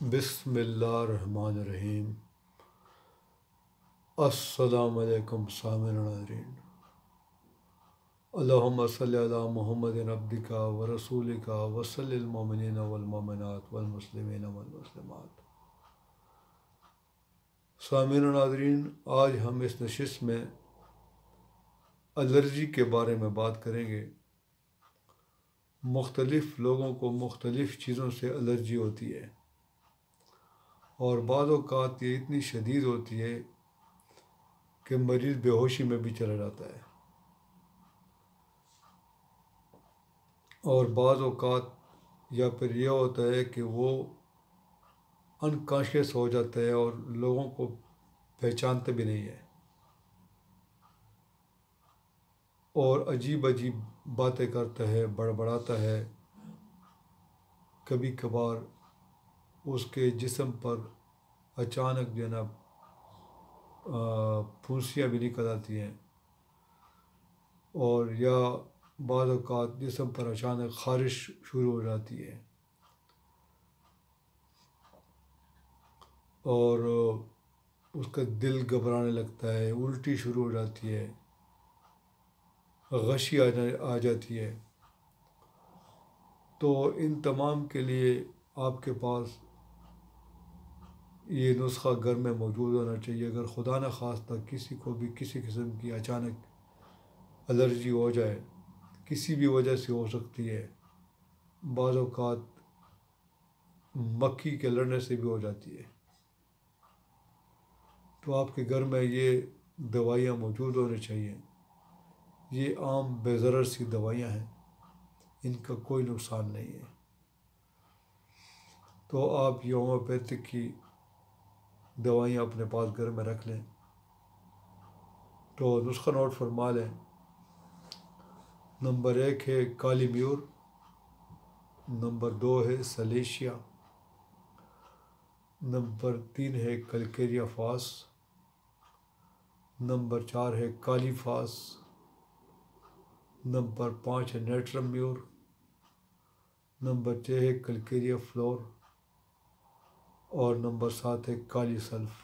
بسم اللہ الرحمن الرحیم۔ السلام علیکم سامعین ناظرین، اللہم صلی علی محمد عبدک و رسولک وصلی المؤمنین والمؤمنات والمسلمین والمسلمات۔ سامعین ناظرین، آج ہم اس نشست میں الرجی کے بارے میں بات کریں گے۔ مختلف لوگوں کو مختلف چیزوں سے الرجی ہوتی ہے، اور بعض اوقات یہ اتنی شدید ہوتی ہے کہ مریض بے ہوشی میں بھی چلا جاتا ہے، اور بعض اوقات یا پھر یہ ہوتا ہے کہ وہ انکانشیس ہو جاتا ہے اور لوگوں کو پہچانتے بھی نہیں ہے، اور عجیب عجیب باتیں کرتا ہے، بڑبڑاتا ہے۔ کبھی کبھار اس کے جسم پر اچانک جناب پھنسیاں بھی نکل آتی ہیں، اور یا بعض اوقات جسم پر اچانک خارش شروع ہو جاتی ہے، اور اس کا دل گھبرانے لگتا ہے، الٹی شروع ہو جاتی ہے، غشی آ جاتی ہے۔ تو ان تمام کے لیے آپ کے پاس یہ نسخہ گھر میں موجود ہونا چاہیے۔ اگر خدا نخواستہ کسی کو بھی کسی قسم کی اچانک الرجی ہو جائے، کسی بھی وجہ سے ہو سکتی ہے، بعض اوقات مکھی کے لڑنے سے بھی ہو جاتی ہے، تو آپ کے گھر میں یہ دوائیاں موجود ہونی چاہیے۔ یہ عام بے ضرر سی دوائیاں ہیں، ان کا کوئی نقصان نہیں ہے۔ تو آپ یہ ہومیوپیتھک کی دوائیاں اپنے پاس گھر میں رکھ لیں۔ تو نسخہ نوٹ فرما لیں۔ نمبر 1 ہے کالی میور، نمبر 2 ہے سلیشیا، نمبر 3 ہے کلکیریا فاس، نمبر 4 ہے کالی فاس، نمبر 5 ہے نیٹرم میور، نمبر 6 ہے کلکیریا فلور، اور نمبر 7 ہے کالی سلف۔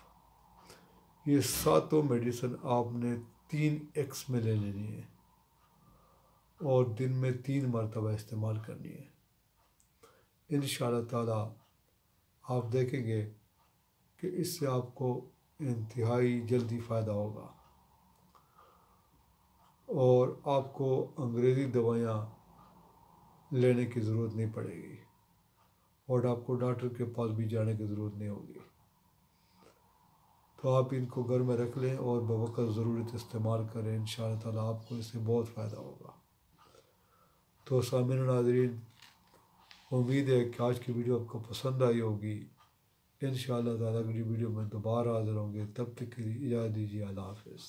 یہ ساتوں میڈیسن آپ نے 3x میں لے لینی ہے، اور دن میں 3 مرتبہ استعمال کرنی ہے۔ انشاءاللہ تعالیٰ آپ دیکھیں گے کہ اس سے آپ کو انتہائی جلدی فائدہ ہوگا، اور آپ کو انگریزی دوائیاں لینے کی ضرورت نہیں پڑے گی، اور آپ کو ڈاکٹر کے پاس بھی جانے کی ضرورت نہیں ہوگی۔ تو آپ ان کو گھر میں رکھ لیں اور بوقت ضرورت استعمال کریں۔ انشاءاللہ تعالیٰ آپ کو اس سے بہت فائدہ ہوگا۔ تو سامعین ناظرین، امید ہے کہ آج کی ویڈیو آپ کو پسند آئی ہوگی۔ انشاءاللہ تعالیٰ اگلی ویڈیو میں دوبارہ حاضر ہوں گے، تب تک کے لیے اجازت دیجیے۔ اللہ حافظ۔